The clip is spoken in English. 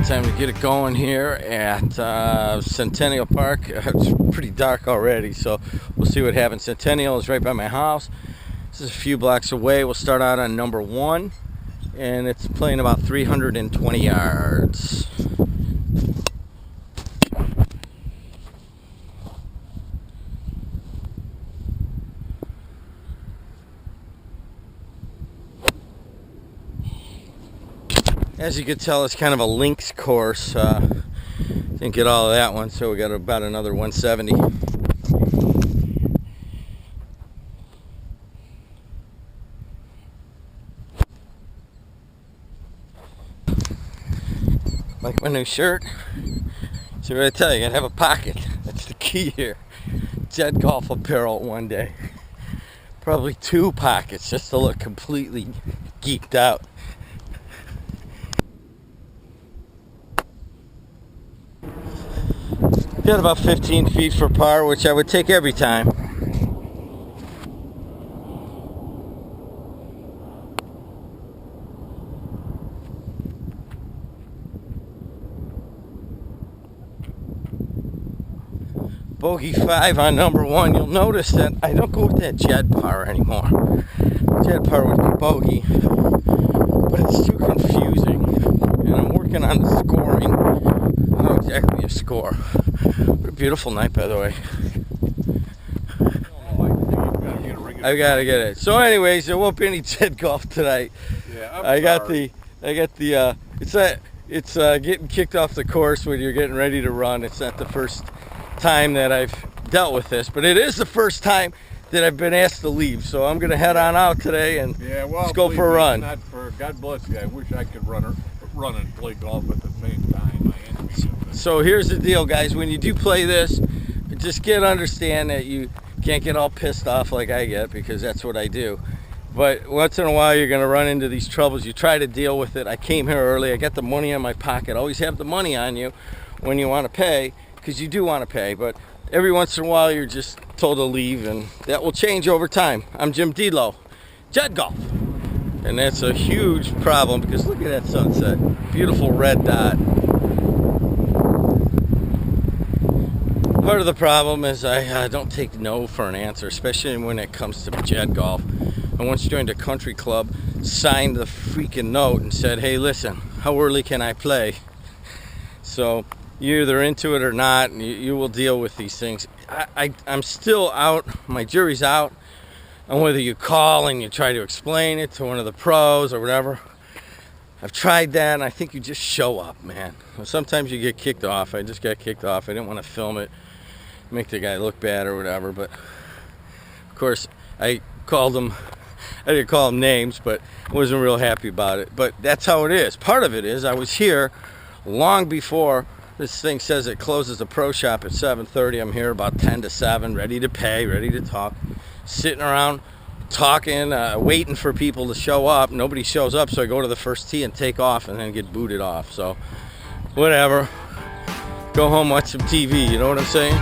right, time to get it going here at Centennial Park. It's pretty dark already, so we'll see what happens. Centennial is right by my house. This is a few blocks away. We'll start out on number 1, and it's playing about 320 yards. As you can tell, it's kind of a links course. Didn't get all of that one, so we got about another 170. Like my new shirt. See what I tell you, you gotta have a pocket. That's the key here. JEDgolf apparel one day. Probably 2 pockets just to look completely geeked out. Got about 15 feet for par, which I would take every time. Bogey 5 on number 1. You'll notice that I don't go with that JED par anymore. JED par would be bogey, but it's too confusing. And I'm working on the scoring. I don't know exactly a score. What a beautiful night, by the way. I gotta get it. So, anyways, there won't be any JEDgolf tonight. Yeah, I got the. It's getting kicked off the course when you're getting ready to run. It's not the first time that I've dealt with this, but it is the first time that I've been asked to leave. So I'm gonna head on out today and let's go for a run. God bless you. I wish I could run and play golf at the same time. So here's the deal, guys. When you do play this, just understand that you can't get all pissed off like I get, because that's what I do. But once in a while, you're gonna run into these troubles. You try to deal with it. I came here early. I got the money in my pocket. Always have the money on you when you want to pay, because you do want to pay. But every once in a while, you're just told to leave, and that will change over time. I'm Jim Delo, JEDgolf. And that's a huge problem, because look at that sunset. Beautiful red dot. Part of the problem is I don't take no for an answer, especially when it comes to JEDgolf. I once joined a country club, signed the freaking note and said, hey, listen, how early can I play? So you're either into it or not, and you will deal with these things. I'm still out, my jury's out on whether you call and you try to explain it to one of the pros or whatever. I've tried that, and I think you just show up, man. Sometimes you get kicked off. I just got kicked off. I didn't want to film it, make the guy look bad or whatever, but of course I didn't call him names, but I wasn't real happy about it. But that's how it is. Part of it is I was here long before this thing says it closes the pro shop at 7:30. I'm here about 10 to 7, ready to pay, ready to talk, sitting around talking, waiting for people to show up. Nobody shows up, so I go to the first tee and take off and then get booted off. So whatever, go home, watch some TV, you know what I'm saying?